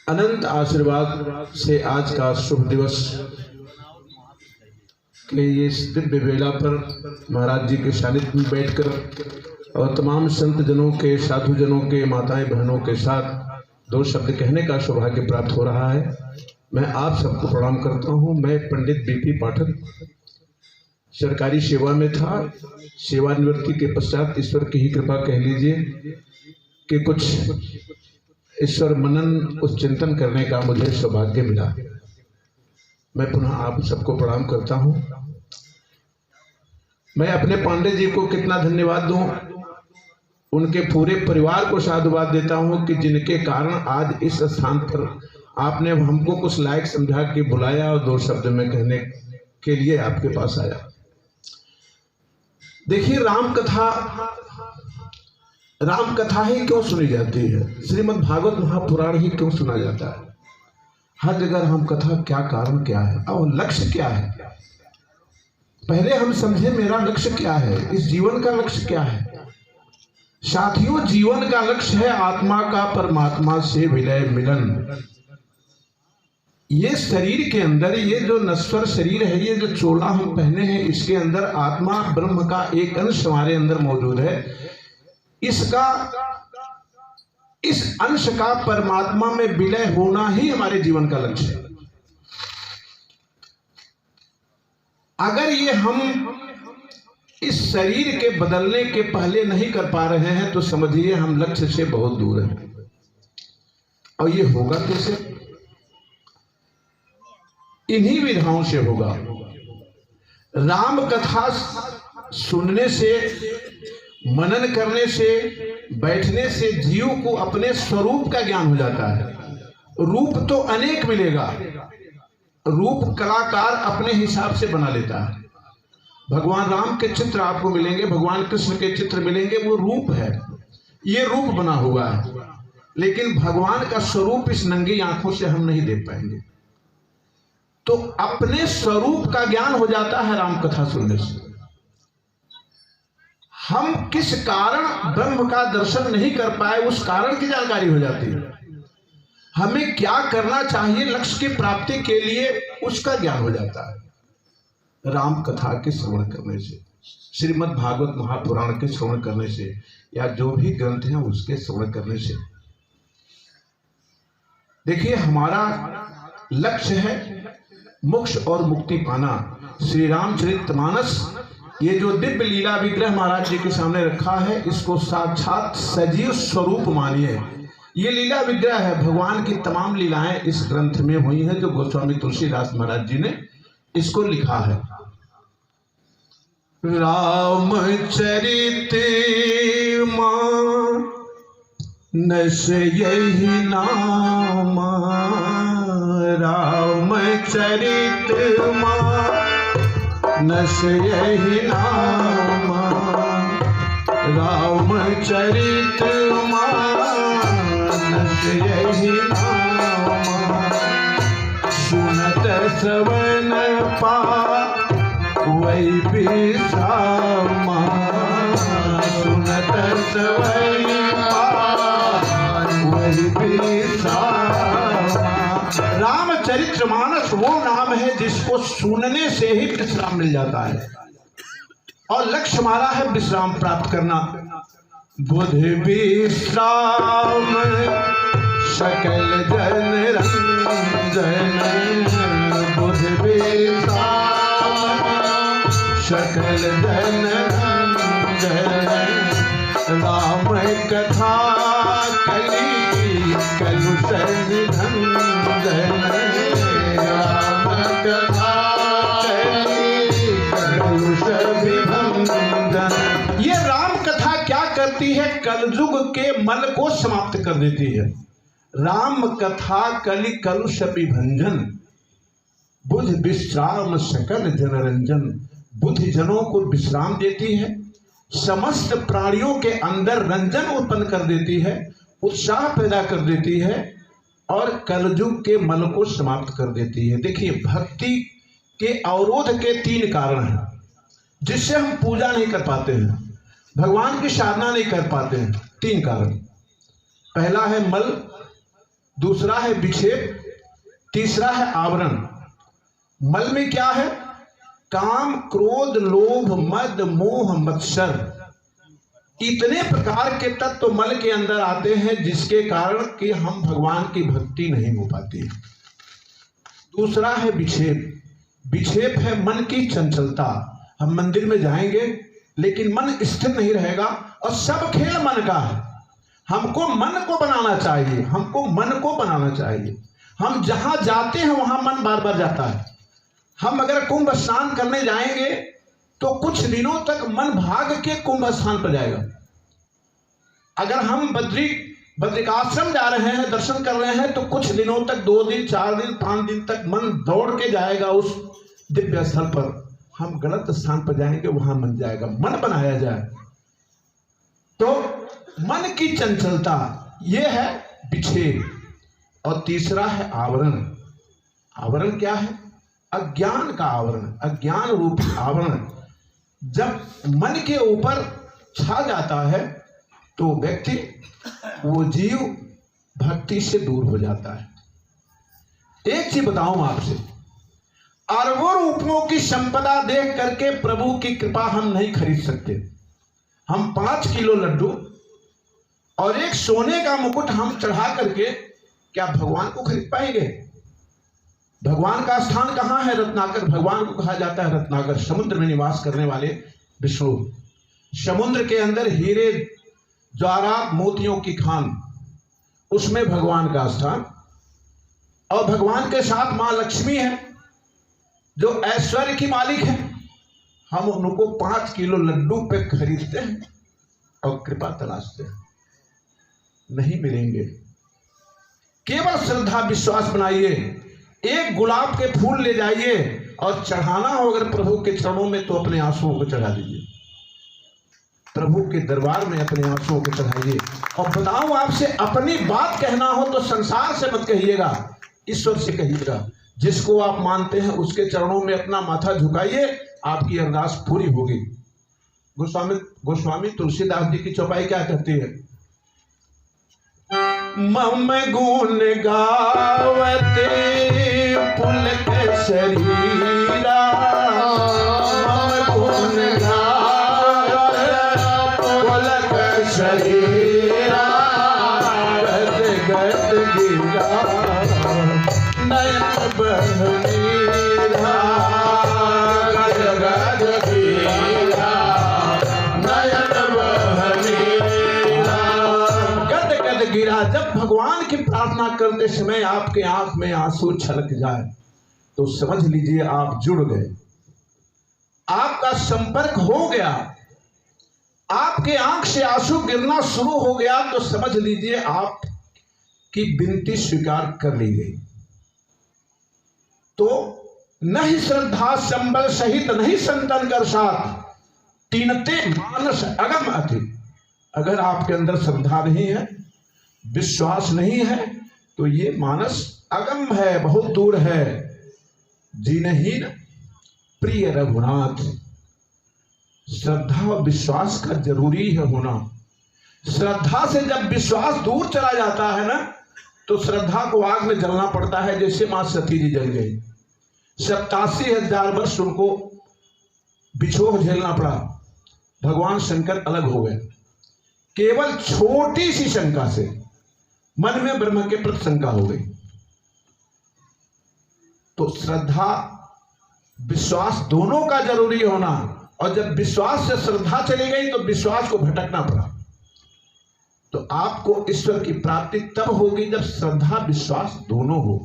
अनंत आशीर्वाद से आज का शुभ दिवस के ये दिव्य बेला पर महाराज जी के सानिध्य में बैठकर और तमाम संत जनों के, साधु जनों के, माताएं बहनों के साथ दो शब्द कहने का सौभाग्य प्राप्त हो रहा है। मैं आप सबको प्रणाम करता हूं। मैं पंडित बीपी पाठक सरकारी सेवा में था। सेवानिवृत्ति के पश्चात ईश्वर की ही कृपा कह लीजिए कि कुछ ईश्वर मनन, कुछ चिंतन करने का मुझे सौभाग्य मिला। मैं पुनः आप सबको प्रणाम करता हूं। मैं अपने पांडे जी को कितना धन्यवाद दूं, उनके पूरे परिवार को साधुवाद देता हूं कि जिनके कारण आज इस स्थान पर आपने हमको कुछ लायक समझा के बुलाया और दो शब्द में कहने के लिए आपके पास आया। देखिए, राम कथा ही क्यों सुनी जाती है, श्रीमद् भागवत महापुराण ही क्यों सुना जाता है, हर जगह राम कथा क्या कारण क्या है और लक्ष्य क्या है। पहले हम समझे मेरा लक्ष्य क्या है, इस जीवन का लक्ष्य क्या है। साथियों, जीवन का लक्ष्य है आत्मा का परमात्मा से विलय मिलन। ये शरीर के अंदर, ये जो नश्वर शरीर है, ये जो चोला हम पहने हैं, इसके अंदर आत्मा ब्रह्म का एक अंश हमारे अंदर मौजूद है। इस अंश का परमात्मा में विलय होना ही हमारे जीवन का लक्ष्य है। अगर ये हम इस शरीर के बदलने के पहले नहीं कर पा रहे हैं तो समझिए हम लक्ष्य से बहुत दूर हैं। और ये होगा कैसे? इन्हीं विधाओं से होगा। राम कथा सुनने से, मनन करने से, बैठने से जीव को अपने स्वरूप का ज्ञान हो जाता है। रूप तो अनेक मिलेगा, रूप कलाकार अपने हिसाब से बना लेता है। भगवान राम के चित्र आपको मिलेंगे, भगवान कृष्ण के चित्र मिलेंगे, वो रूप है, ये रूप बना हुआ है। लेकिन भगवान का स्वरूप इस नंगी आंखों से हम नहीं देख पाएंगे। तो अपने स्वरूप का ज्ञान हो जाता है राम कथा सुनने से। हम किस कारण ब्रह्म का दर्शन नहीं कर पाए, उस कारण की जानकारी हो जाती है। हमें क्या करना चाहिए लक्ष्य की प्राप्ति के लिए, उसका ज्ञान हो जाता है राम कथा के श्रवण करने से, श्रीमद् भागवत महापुराण के श्रवण करने से, या जो भी ग्रंथ हैं उसके श्रवण करने से। देखिए, हमारा लक्ष्य है मोक्ष और मुक्ति पाना। श्री रामचरितमानस, ये जो दिव्य लीला विग्रह महाराज जी के सामने रखा है, इसको साक्षात सजीव स्वरूप मानिए। ये लीला विग्रह है, भगवान की तमाम लीलाएं इस ग्रंथ में हुई हैं जो गोस्वामी तुलसीदास महाराज जी ने इसको लिखा है। रामचरित मानस यही नाम, रामचरित मानस यही नाम, रामचरित मानस यही नाम, सुनत श्रवण पावै विश्रामा, सुनत श्रवण पावै विश्रामा। रामचरितमानस वो नाम है जिसको सुनने से ही विश्राम मिल जाता है, और लक्ष्य हमारा है विश्राम प्राप्त करना। बुद्धि विश्राम सकल जन रंजन, बुद्धि विश्राम सकल जन रंजन, राम कथा कली कलुष निधन, राम कथा कली कलुष विभंजन। ये राम कथा क्या करती है? कलयुग के मल को समाप्त कर देती है। राम कथा कलि कलुष विभंजन, बुद्धि विश्राम सकल जनरंजन। बुद्धि जनों को विश्राम देती है, समस्त प्राणियों के अंदर रंजन उत्पन्न कर देती है, उत्साह पैदा कर देती है, और कलयुग के मल को समाप्त कर देती है। देखिए, भक्ति के अवरोध के 3 कारण हैं जिससे हम पूजा नहीं कर पाते हैं, भगवान की साधना नहीं कर पाते हैं। 3 कारण। पहला है मल, दूसरा है विक्षेप, तीसरा है आवरण। मल में क्या है? काम, क्रोध, लोभ, मद, मोह, मत्सर, इतने प्रकार के तत्व मल के अंदर आते हैं जिसके कारण कि हम भगवान की भक्ति नहीं हो पाती। दूसरा है विक्षेप। विक्षेप है मन की चंचलता। हम मंदिर में जाएंगे लेकिन मन स्थिर नहीं रहेगा, और सब खेल मन का है। हमको मन को बनाना चाहिए, हमको मन को बनाना चाहिए। हम जहां जाते हैं वहां मन बार बार जाता है। हम अगर कुंभ स्नान करने जाएंगे तो कुछ दिनों तक मन भाग के कुंभ स्थान पर जाएगा। अगर हम बद्रिकाश्रम जा रहे हैं, दर्शन कर रहे हैं, तो कुछ दिनों तक, 2 दिन, 4 दिन, 5 दिन तक मन दौड़ के जाएगा उस दिव्य स्थल पर। हम गलत स्थान पर जाएंगे, वहां मन जाएगा। मन बनाया जाए तो मन की चंचलता, यह है विक्षेप। और तीसरा है आवरण। आवरण क्या है? अज्ञान का आवरण, अज्ञान रूपी आवरण। जब मन के ऊपर छा जाता है तो व्यक्ति, वो जीव भक्ति से दूर हो जाता है। एक चीज बताऊं आपसे, अरबों रुपयों की संपदा देख करके प्रभु की कृपा हम नहीं खरीद सकते। हम 5 किलो लड्डू और एक सोने का मुकुट हम चढ़ा करके क्या भगवान को खरीद पाएंगे? भगवान का स्थान कहां है? रत्नाकर। भगवान को कहा जाता है रत्नाकर, समुद्र में निवास करने वाले विष्णु। समुद्र के अंदर हीरे ज्वारात मोतियों की खान, उसमें भगवान का स्थान। और भगवान के साथ मां लक्ष्मी है जो ऐश्वर्य की मालिक है। हम उनको 5 किलो लड्डू पे खरीदते हैं और कृपा तलाशते हैं, नहीं मिलेंगे। केवल श्रद्धा विश्वास बनाइए। एक गुलाब के फूल ले जाइए और चढ़ाना हो अगर प्रभु के चरणों में, तो अपने आंसुओं को चढ़ा दीजिए। प्रभु के दरबार में अपने आंसुओं को चढ़ाइए। और बताऊं आपसे, अपनी बात कहना हो तो संसार से मत कहिएगा, ईश्वर से कहिएगा। जिसको आप मानते हैं उसके चरणों में अपना माथा झुकाइए, आपकी अरदास पूरी होगी। गोस्वामी तुलसीदास जी की चौपाई क्या कहती है? मम गुण गावते पुलक शरीरा, मम गुण गावते पुलक शरीरा, गद गद गिरा नयन बहनीरा, गद गद गिरा नयन बहनीरा, गद गद गिरा। जब भगवान की प्रार्थना करते समय आपके आंख में आंसू छलक जाए तो समझ लीजिए आप जुड़ गए, आपका संपर्क हो गया। आपके आंख से आंसू गिरना शुरू हो गया तो समझ लीजिए आप की विनती स्वीकार कर ली गई। तो नहीं श्रद्धा संबल सहित नहीं संतन कर साथ, तीनते मानस अगम अति। अगर आपके अंदर श्रद्धा नहीं है, विश्वास नहीं है, तो ये मानस अगम है, बहुत दूर है। जीनहीन प्रिय रघुनाथ। श्रद्धा और विश्वास का जरूरी है होना। श्रद्धा से जब विश्वास दूर चला जाता है ना, तो श्रद्धा को आग में जलना पड़ता है। जैसे मां सती जी जल गई, 87,000 वर्ष उनको बिछोह झेलना पड़ा। भगवान शंकर अलग हो गए केवल छोटी सी शंका से। मन में ब्रह्म के प्रति शंका हो गई। तो श्रद्धा विश्वास दोनों का जरूरी होना। और जब विश्वास से श्रद्धा चली गई तो विश्वास को भटकना पड़ा। तो आपको ईश्वर की प्राप्ति तब होगी जब श्रद्धा विश्वास दोनों हो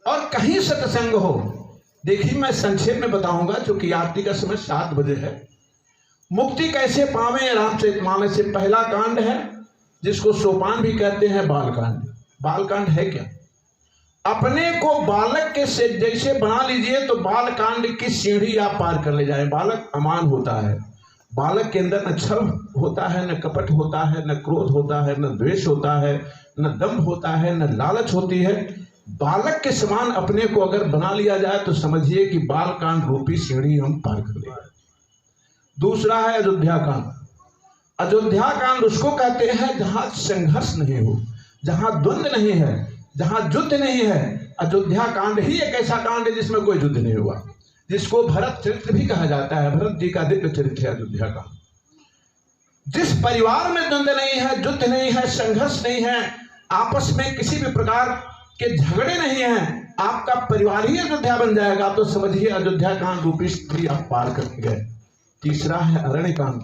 और कहीं सत्संग हो। देखिए, मैं संक्षेप में बताऊंगा, क्योंकि आरती का समय 7 बजे है। मुक्ति कैसे पावे, रामचरितमानस से पहला कांड है, जिसको सोपान भी कहते हैं, बालकांड। बालकांड है क्या? अपने को बालक के से जैसे बना लीजिए तो बालकांड की सीढ़ी आप पार कर ले जाए। बालक अमान होता है। बालक के अंदर न छल होता है, न कपट होता है, न क्रोध होता है, न द्वेष होता है, न दम्भ होता है, न लालच होती है। बालक के समान अपने को अगर बना लिया जाए तो समझिए कि बालकांड रूपी सीढ़ी हम पार कर लेंगे। दूसरा है अयोध्या कांड। अयोध्या कांड उसको कहते हैं जहां संघर्ष नहीं हो, जहां द्वंद्व नहीं है, जहां युद्ध नहीं है। अयोध्या कांड ही एक ऐसा कांड है जिसमें कोई युद्ध नहीं हुआ, जिसको भरत चरित्र भी कहा जाता है। भरत जी का दिव्य चरित्र है अयोध्या का। जिस परिवार में द्वंद्व नहीं है, युद्ध नहीं है, संघर्ष नहीं है, आपस में किसी भी प्रकार के झगड़े नहीं है, आपका परिवार ही अयोध्या बन जाएगा। तो समझिए अयोध्या कांड रूपी स्थिति आप पार करके गए। तीसरा है अरण्य कांड।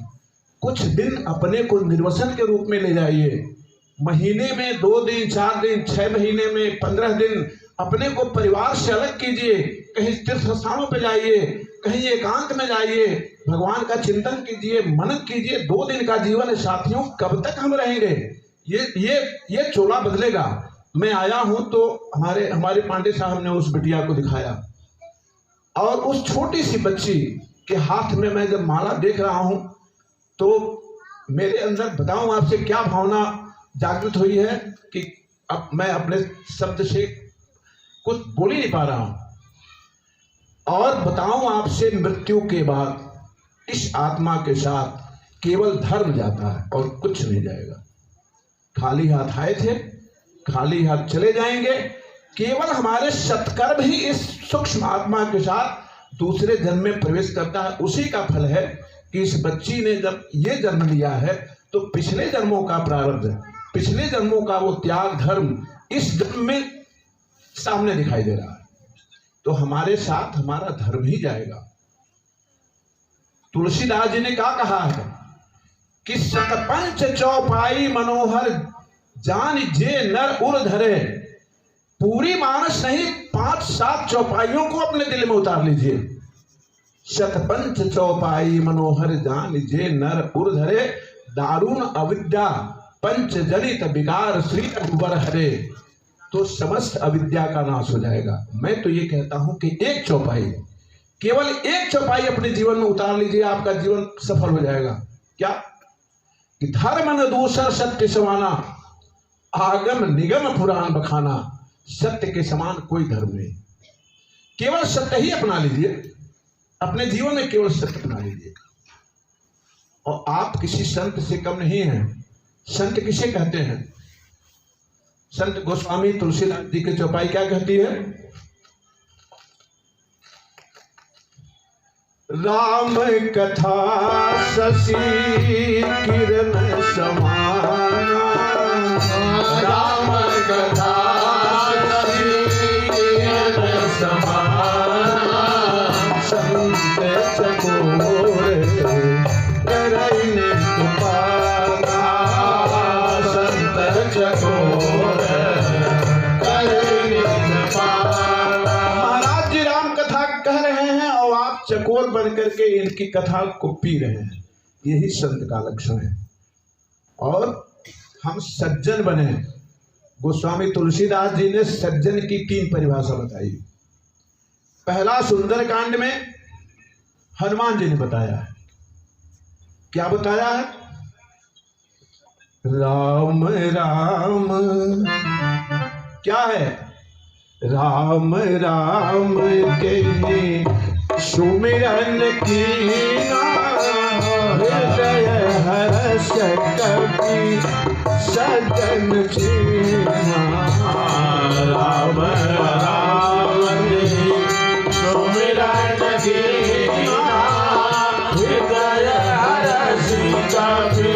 कुछ दिन अपने को निर्वसन के रूप में ले जाइए। महीने में 2 दिन, 4 दिन, 6 महीने में 15 दिन अपने को परिवार से अलग कीजिए। कहीं तीर्थ स्थानों पे जाइए, कहीं एकांत में जाइए, भगवान का चिंतन कीजिए, मनन कीजिए। 2 दिन का जीवन है साथियों, कब तक हम रहेंगे? ये चोला बदलेगा। मैं आया हूं तो हमारे पांडे साहब ने उस बिटिया को दिखाया, और उस छोटी सी बच्ची के हाथ में मैं जब माला देख रहा हूं तो मेरे अंदर बताऊं आपसे क्या भावना जागृत हुई है कि अब मैं अपने शब्द से कुछ बोल ही नहीं पा रहा हूं। और बताऊं आपसे, मृत्यु के बाद इस आत्मा के साथ केवल धर्म जाता है और कुछ नहीं जाएगा। खाली हाथ आए थे, खाली हाथ चले जाएंगे। केवल हमारे सत्कर्म ही इस सूक्ष्म आत्मा के साथ दूसरे जन्म में प्रवेश करता है। उसी का फल है कि इस बच्ची ने जब ये जन्म लिया है तो पिछले जन्मों का प्रारब्ध, पिछले जन्मों का वो त्याग धर्म इस जन्म में सामने दिखाई दे रहा है। तो हमारे साथ हमारा धर्म ही जाएगा। तुलसीदास जी ने क्या कहा है कि शतपंच चौपाई मनोहर जान जे नर उर धरे। पूरी मानस नहीं, 5-7 चौपाइयों को अपने दिल में उतार लीजिए। शतपंच चौपाई मनोहर जान जे नर उर धरे। दारुण अविद्या पंच जनित विकार श्री रघुबर हरे। तो समस्त अविद्या का नाश हो जाएगा। मैं तो ये कहता हूं कि एक चौपाई, केवल एक चौपाई अपने जीवन में उतार लीजिए, आपका जीवन सफल हो जाएगा। क्या कि धर्म न दूसर सत्य समाना, आगम निगम पुराण बखाना। सत्य के समान कोई धर्म नहीं, केवल सत्य ही अपना लीजिए। अपने जीवन में केवल सत्य अपना लीजिए। और आप किसी संत से कम नहीं हैं। संत किसे कहते हैं? संत गोस्वामी तुलसीदास जी की चौपाई क्या कहती है? राम कथा शशि किरण समाना। राम कथा शशि किरण समाना। संत चकोर करैने कृपाना। संत चकोर करैने कृपाना। महाराज जी राम कथा कह रहे हैं और आप चकोर बन करके इनकी कथा को पी रहे हैं। यही संत का लक्षण है। और हम सज्जन बने। गोस्वामी तुलसीदास जी ने सज्जन की 3 परिभाषा बताई। पहला सुंदरकांड में हनुमान जी ने बताया है। क्या बताया है? राम राम क्या है? राम राम के सुमिरन कीना। हृदय हर्ष कपि सज्जन छीना। राम राम के सुमिरन कीना। हृदय हर्ष कपि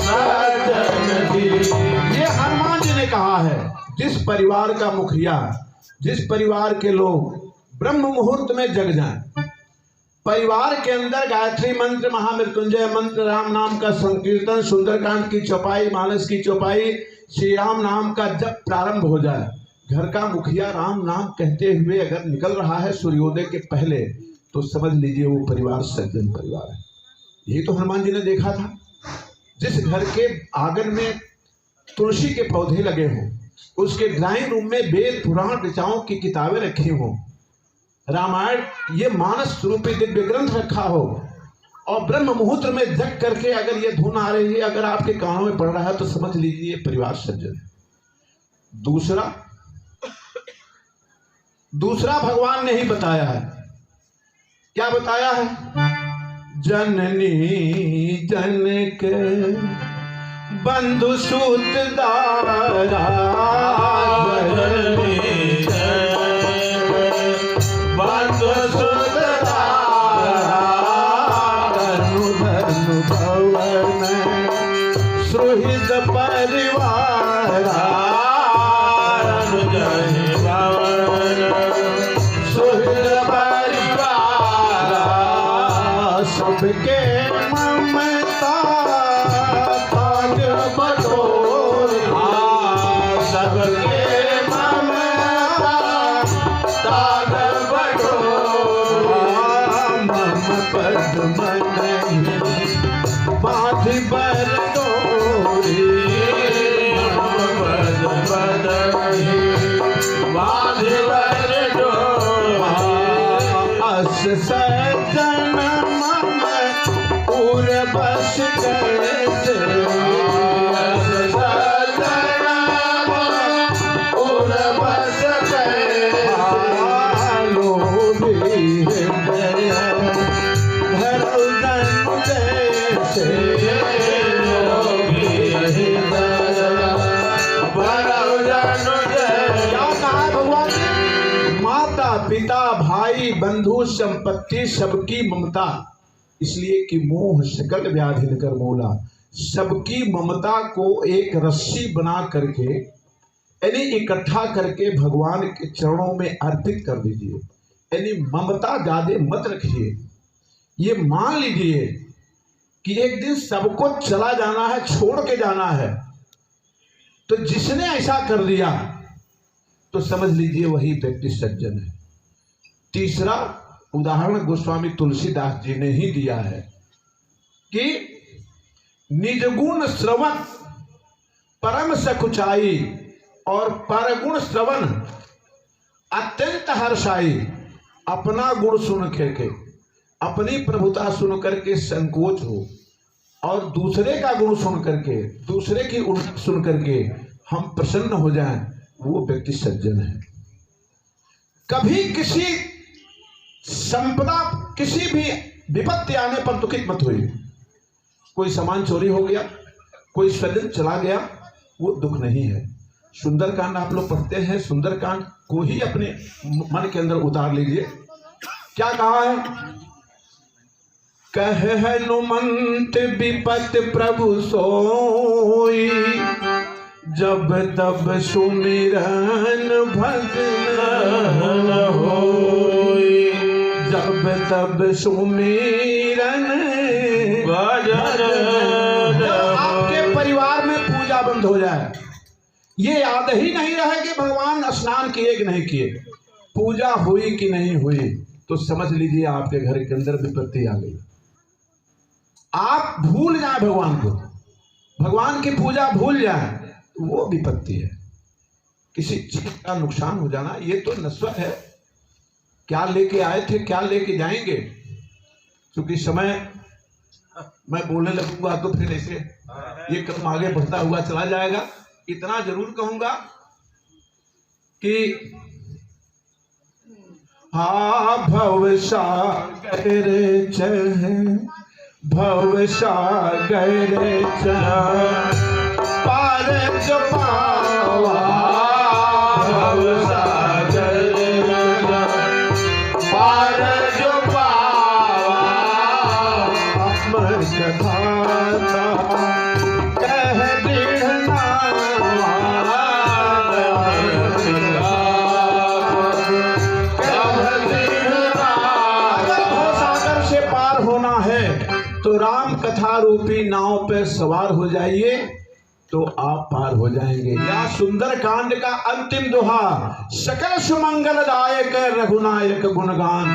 सज्जन छीना। ये हनुमान जी ने कहा है। जिस परिवार का मुखिया, जिस परिवार के लोग ब्रह्म मुहूर्त में जग जाएं, परिवार के अंदर गायत्री मंत्र, महामृत्युंजय मंत्र, राम नाम का संकीर्तन, सुंदरकांड की चौपाई, मानस की चौपाई, श्री राम नाम का जब प्रारंभ हो जाए, घर का मुखिया राम नाम कहते हुए अगर निकल रहा है सूर्योदय के पहले, तो समझ लीजिए वो परिवार सज्जन परिवार है। यही तो हनुमान जी ने देखा था। जिस घर के आंगन में तुलसी के पौधे लगे हों, उसके ड्राइंग रूम में वेद पुराण ऋचाओं की किताबें रखी हों, रामायण ये मानस रूपी दिव्य ग्रंथ रखा हो, और ब्रह्म मुहूर्त में जग करके अगर ये धुन आ रही है, अगर आपके कानों में पड़ रहा है, तो समझ लीजिए परिवार सज्जन है। दूसरा भगवान ने ही बताया है। क्या बताया है? जननी जनक बंधु सूत दारा बंधु सूत दारा धनु धनु भवन सुहृद परिवार सुहृद परिवार सबके ममता ताज बटोरा सबके ममता ताज बटोरा मम पद मन बाधि बर डोरी मम पद बाधि बर डोरा अस सज्जन मम उर बस कैसे अस सज्जन मम उर बस कैसे लोभी हृदय धरौ जन्म जैसे लोभी हृदय भरौ जन्म जैसे। क्या कहा भगवान ने? माता पिता भाई बंधु संपत्ति सबकी ममता, इसलिए कि मोह सकल व्याधि कर मोला। सबकी ममता को एक रस्सी बना करके यानी इकट्ठा करके भगवान के चरणों में अर्पित कर दीजिए। यानी ममता ज्यादा मत रखिए। ये मान लीजिए कि एक दिन सबको चला जाना है, छोड़ के जाना है, तो जिसने ऐसा कर दिया तो समझ लीजिए वही व्यक्ति सज्जन है। तीसरा उदाहरण गोस्वामी तुलसीदास जी ने ही दिया है कि निजगुण श्रवण परम सकुचाई और परगुण श्रवण अत्यंत हर्षाई। अपना गुण सुन करके अपनी प्रभुता सुन करके संकोच हो और दूसरे का गुण सुन करके दूसरे की सुन करके हम प्रसन्न हो जाएं, वो व्यक्ति सज्जन है। कभी किसी संपदा किसी भी विपत्ति आने पर दुखित मत होइए। कोई सामान चोरी हो गया, कोई स्वजन चला गया, वो दुख नहीं है। सुंदरकांड आप लोग पढ़ते हैं, सुंदरकांड को ही अपने मन के अंदर उतार लीजिए। क्या कहा है? कह हनुमंत विपत प्रभु सोई जब तब सुमिरन भजन होई जब तब सुमिरन भजन। आपके परिवार में पूजा बंद हो जाए, ये याद ही नहीं रहे कि भगवान स्नान किए कि नहीं किए, पूजा हुई कि नहीं हुई, तो समझ लीजिए आपके घर के अंदर विपत्ति आ गई। आप भूल जाए भगवान को, भगवान की पूजा भूल जाए, वो विपत्ति है। किसी चीज का नुकसान हो जाना ये तो नश्वर है। क्या लेके आए थे, क्या लेके जाएंगे, क्योंकि समय मैं बोलने लगूंगा तो फिर ऐसे ये क्रम आगे बढ़ता हुआ चला जाएगा। इतना जरूर कहूंगा कि हा भवसागर चह भवसागर चह पार जो पावा भवसागर पार जो पावा अमर कथा कह दृढ़ भवसागर से पार होना है तो राम कथा रूपी नाव पे सवार हो जाइए तो आप पार हो जाएंगे। या सुंदर कांड का अंतिम दोहा, सकल सुमंगलदायक रघुनायक गुणगान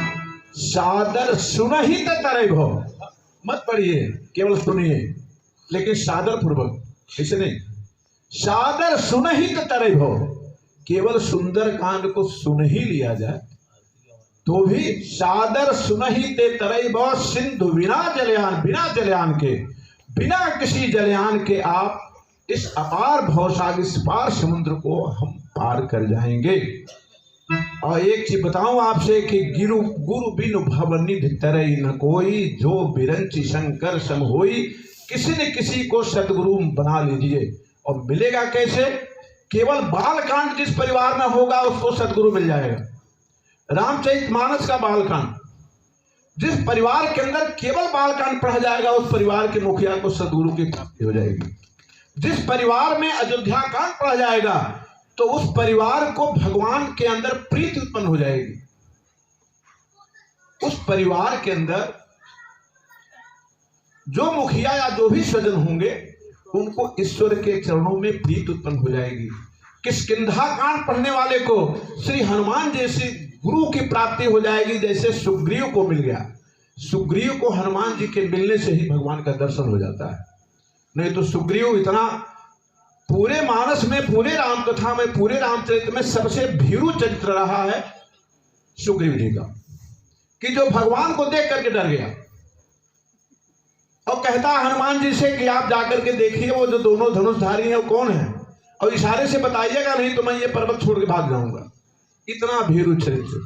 सादर सुनहित तरय भो। मत पढ़िए, केवल सुनिए, लेकिन सादर पूर्वक, ऐसे नहीं। सादर सुनहित तरय भो, केवल सुंदर कांड को सुन ही लिया जाए तो भी सादर सुनहित तरय भो। सिंधु बिना जलयान के, बिना किसी जलयान के आप इस अपार भवसागर, इस पार समुद्र को हम पार कर जाएंगे। और एक चीज बताऊं आपसे कि गुरु बिनु भवनिधि तरई न कोई, जो बिरंची शंकर सम होई, किसी न किसी को सदगुरु बना लीजिए। और मिलेगा कैसे? केवल बालकांड जिस परिवार में होगा उसको सदगुरु मिल जाएगा। रामचरितमानस का बालकांड, जिस परिवार के अंदर केवल बालकांड पढ़ा जाएगा उस परिवार के मुखिया को सदगुरु की प्राप्ति हो जाएगी। जिस परिवार में अयोध्या कांड पढ़ा जाएगा तो उस परिवार को भगवान के अंदर प्रीति उत्पन्न हो जाएगी। उस परिवार के अंदर जो मुखिया या जो भी स्वजन होंगे उनको ईश्वर के चरणों में प्रीति उत्पन्न हो जाएगी। किष्किंधा कांड पढ़ने वाले को श्री हनुमान जैसी गुरु की प्राप्ति हो जाएगी, जैसे सुग्रीव को मिल गया। सुग्रीव को हनुमान जी के मिलने से ही भगवान का दर्शन हो जाता है, नहीं तो सुग्रीव इतना पूरे मानस में, पूरे राम कथा में, पूरे रामचरित में सबसे भीरू चरित्र रहा है सुग्रीव जी का, कि जो भगवान को देख करके डर गया और कहता हनुमान जी से कि आप जाकर के देखिए वो जो दोनों धनुषधारी हैं वो कौन है, और इशारे से बताइएगा नहीं तो मैं ये पर्वत छोड़ के भाग जाऊंगा। इतना भीरू चरित्र।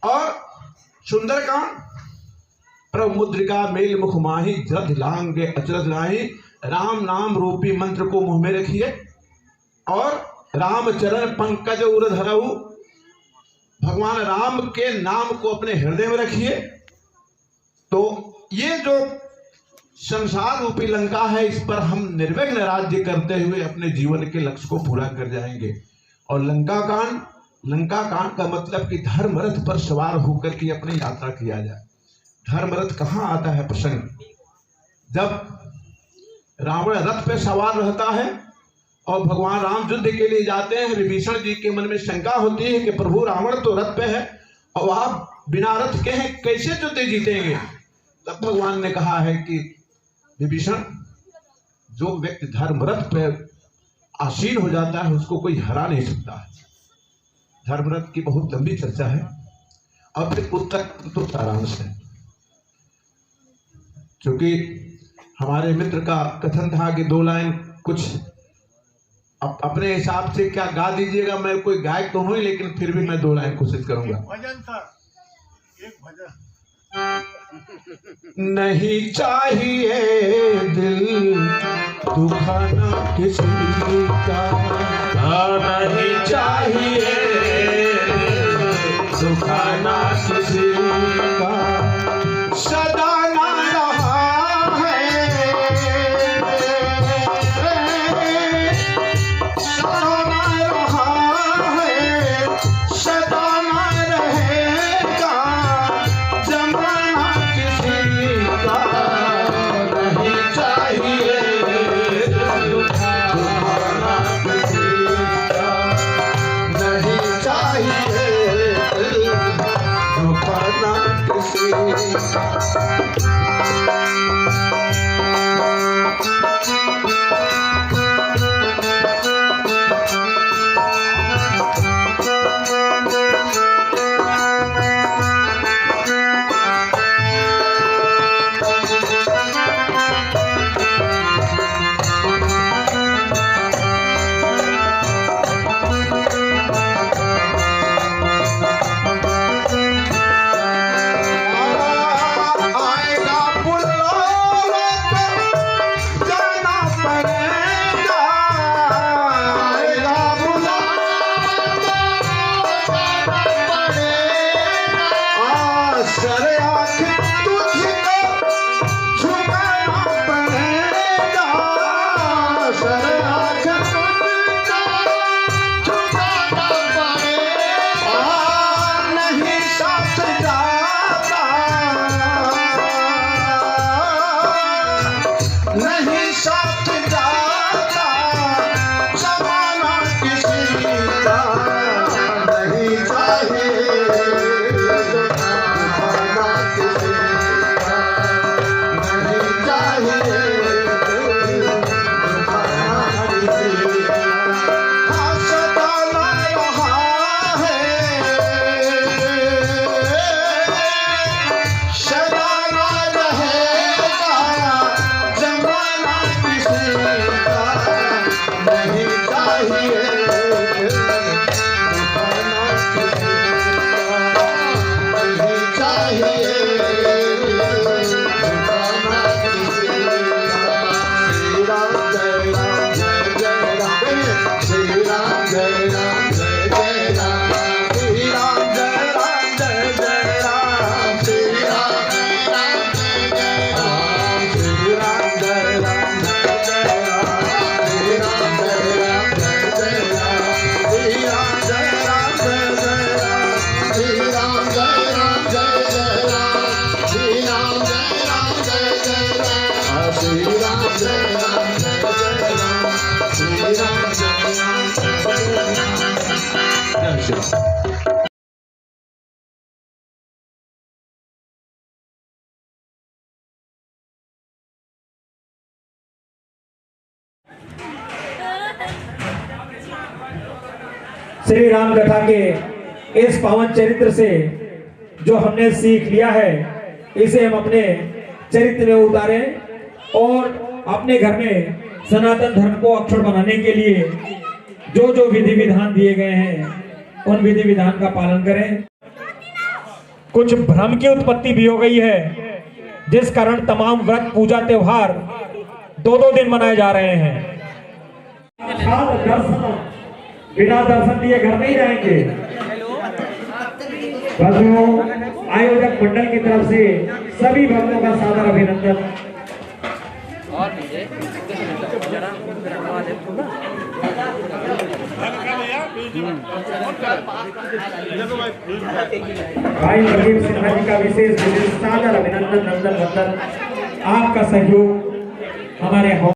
और सुंदरकांड, प्रभु मुद्रिका मेल मुख माही, जद लांगे अचरज नाही, राम नाम रूपी मंत्र को मुंह में रखिए और राम चरण पंकज उर धरऊ, भगवान राम के नाम को अपने हृदय में रखिए। तो ये जो संसार रूपी लंका है इस पर हम निर्विघ्न राज्य करते हुए अपने जीवन के लक्ष्य को पूरा कर जाएंगे। और लंका कांड का मतलब कि धर्म रथ पर सवार होकर के अपनी यात्रा किया जाए। धर्म रथ कहाँ आता है प्रसंग? जब रावण रथ पे सवार रहता है और भगवान राम युद्ध के लिए जाते हैं, विभीषण जी के मन में शंका होती है कि प्रभु रावण तो रथ पे है और आप बिना रथ के हैं, कैसे युद्ध जीतेंगे? तब भगवान ने कहा है कि विभीषण, जो व्यक्ति धर्म रथ पे आसीन हो जाता है उसको कोई हरा नहीं सकता है। धर्मरथ की बहुत लंबी चर्चा है और फिर उत्तर तो सारांश है। क्योंकि हमारे मित्र का कथन था कि 2 लाइन कुछ अपने हिसाब से क्या गा दीजिएगा। मैं कोई गायक तो हूं ही, लेकिन फिर भी मैं 2 लाइन कोशिश करूंगा। भजन सर, एक भजन। नहीं चाहिए दिल दुखाना किसी का, नहीं चाहिए दुखाना किसी का, सदा ना रहा है, सदा ना रहा है, सदा ना रहेगा जमाना किसी का, नहीं चाहिए दुखाना किसी का, नहीं चाहिए दुखाना किसी का। आए शिवाय। श्री राम कथा के इस पावन चरित्र से जो हमने सीख लिया है, इसे हम अपने चरित्र में उतारें और अपने घर में सनातन धर्म को अक्षुण्ण बनाने के लिए जो जो विधि विधान दिए गए हैं उन विधि विधान का पालन करें। कुछ भ्रम की उत्पत्ति भी हो गई है, जिस कारण तमाम व्रत पूजा त्योहार 2-2 दिन मनाए जा रहे हैं। बिना दर्शन दिए घर नहीं जाएंगे। भक्तों, आयोजक मंडल की तरफ से सभी भक्तों का सादर अभिनंदन। भाई प्रदीप सिन्हा जी का विशेष सादर अभिनंदन, नंदन वंदन। आपका सहयोग हमारे